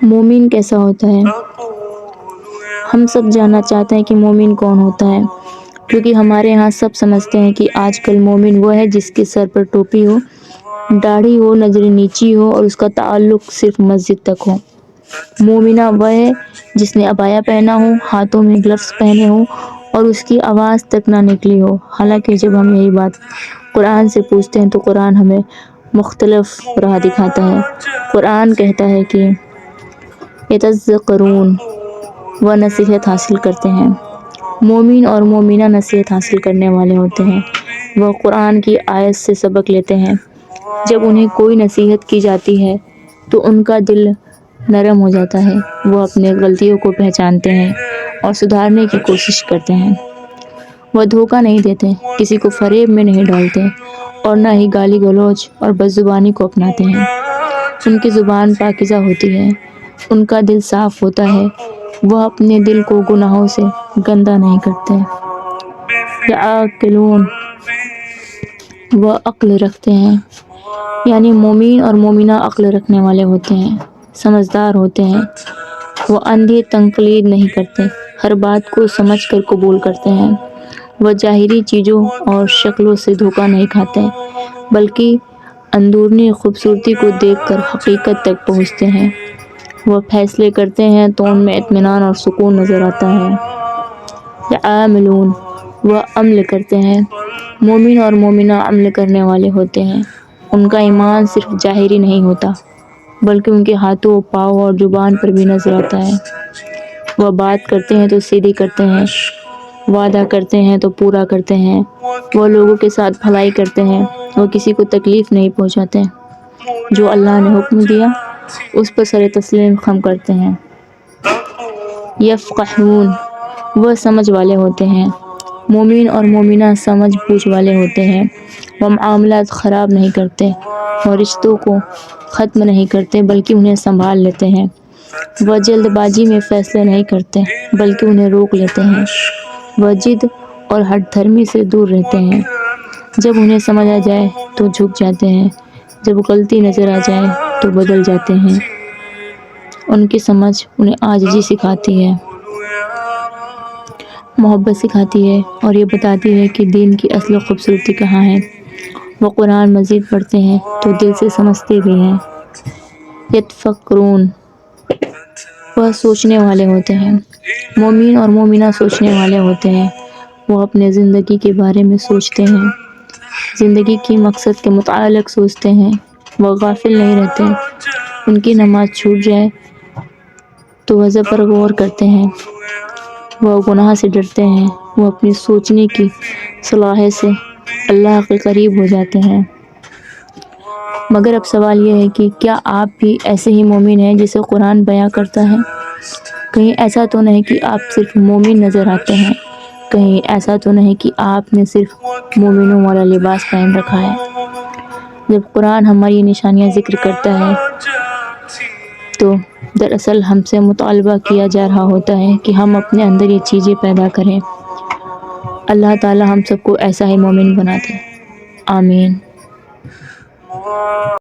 مومن کیسا ہوتا ہے؟ ہم سب جاننا چاہتے ہیں کہ مومن کون ہوتا ہے، کیونکہ ہمارے ہاں سب سمجھتے ہیں کہ آج کل مومن وہ ہے جس کے سر پر ٹوپی ہو، داڑھی ہو، نظر نیچی ہو اور اس کا تعلق صرف مسجد تک ہو۔ مومنہ وہ ہے جس نے عبایا پہنا ہو، ہاتھوں میں گلفز پہنے ہوں اور اس کی آواز تک نہ نکلی ہو۔ حالانکہ جب ہم یہی بات قرآن سے پوچھتے ہیں تو قرآن ہمیں مختلف راہ دکھاتا ہے۔ قرآن کہتا ہے کہ یتذکرون، وہ نصیحت حاصل کرتے ہیں۔ مومن اور مومنہ نصیحت حاصل کرنے والے ہوتے ہیں۔ وہ قرآن کی آیت سے سبق لیتے ہیں۔ جب انہیں کوئی نصیحت کی جاتی ہے تو ان کا دل نرم ہو جاتا ہے۔ وہ اپنے غلطیوں کو پہچانتے ہیں اور سدھارنے کی کوشش کرتے ہیں۔ وہ دھوکہ نہیں دیتے، کسی کو فریب میں نہیں ڈالتے اور نہ ہی گالی گلوچ اور بدزبانی کو اپناتے ہیں۔ ان کی زبان پاکیزہ ہوتی ہے، ان کا دل صاف ہوتا ہے، وہ اپنے دل کو گناہوں سے گندا نہیں کرتے۔ یعقلون، وہ عقل رکھتے ہیں۔ یعنی مومن اور مومنہ عقل رکھنے والے ہوتے ہیں، سمجھدار ہوتے ہیں۔ وہ اندھی تقلید نہیں کرتے، ہر بات کو سمجھ کر قبول کرتے ہیں۔ وہ ظاہری چیزوں اور شکلوں سے دھوکہ نہیں کھاتے، بلکہ اندرونی خوبصورتی کو دیکھ کر حقیقت تک پہنچتے ہیں۔ وہ فیصلے کرتے ہیں تو ان میں اطمینان اور سکون نظر آتا ہے۔ یعملون، وہ عمل کرتے ہیں۔ مومن اور مومنہ عمل کرنے والے ہوتے ہیں۔ ان کا ایمان صرف ظاہری نہیں ہوتا، بلکہ ان کے ہاتھوں، پاؤں اور زبان پر بھی نظر آتا ہے۔ وہ بات کرتے ہیں تو سیدھی کرتے ہیں، وعدہ کرتے ہیں تو پورا کرتے ہیں۔ وہ لوگوں کے ساتھ بھلائی کرتے ہیں، وہ کسی کو تکلیف نہیں پہنچاتے۔ جو اللہ نے حکم دیا اس پر سر تسلیم خم کرتے ہیں۔ یفقہون، وہ سمجھ والے ہوتے ہیں۔ مومن اور مومنہ سمجھ بوجھ والے ہوتے ہیں۔ وہ معاملات خراب نہیں کرتے، وہ رشتوں کو ختم نہیں کرتے بلکہ انہیں سنبھال لیتے ہیں۔ وہ جلد بازی میں فیصلے نہیں کرتے بلکہ انہیں روک لیتے ہیں۔ وہ ضد اور ہٹ دھرمی سے دور رہتے ہیں۔ جب انہیں سمجھ آ جائے تو جھک جاتے ہیں، جب غلطی نظر آ جائے تو بدل جاتے ہیں۔ ان کی سمجھ انہیں عاجزی سکھاتی ہے، محبت سکھاتی ہے اور یہ بتاتی ہے کہ دین کی اصل خوبصورتی کہاں ہے۔ وہ قرآن مزید پڑھتے ہیں تو دل سے سمجھتے بھی ہیں۔ یتفکرون، وہ سوچنے والے ہوتے ہیں۔ مومن اور مومنہ سوچنے والے ہوتے ہیں۔ وہ اپنے زندگی کے بارے میں سوچتے ہیں، زندگی کے مقصد کے متعلق سوچتے ہیں۔ وہ غافل نہیں رہتے، ان کی نماز چھوٹ جائے تو وضع پر غور کرتے ہیں۔ وہ گناہ سے ڈرتے ہیں، وہ اپنی سوچنے کی صلاحیت سے اللہ کے قریب ہو جاتے ہیں۔ مگر اب سوال یہ ہے کہ کیا آپ بھی ایسے ہی مومن ہیں جسے قرآن بیان کرتا ہے؟ کہیں ایسا تو نہیں کہ آپ صرف مومن نظر آتے ہیں، کہیں ایسا تو نہیں کہ آپ نے صرف مومنوں والا لباس پہن رکھا ہے؟ جب قرآن ہماری نشانیاں ذکر کرتا ہے تو دراصل ہم سے مطالبہ کیا جا رہا ہوتا ہے کہ ہم اپنے اندر یہ چیزیں پیدا کریں۔ اللہ تعالی ہم سب کو ایسا ہی مومن بنا دے، آمین۔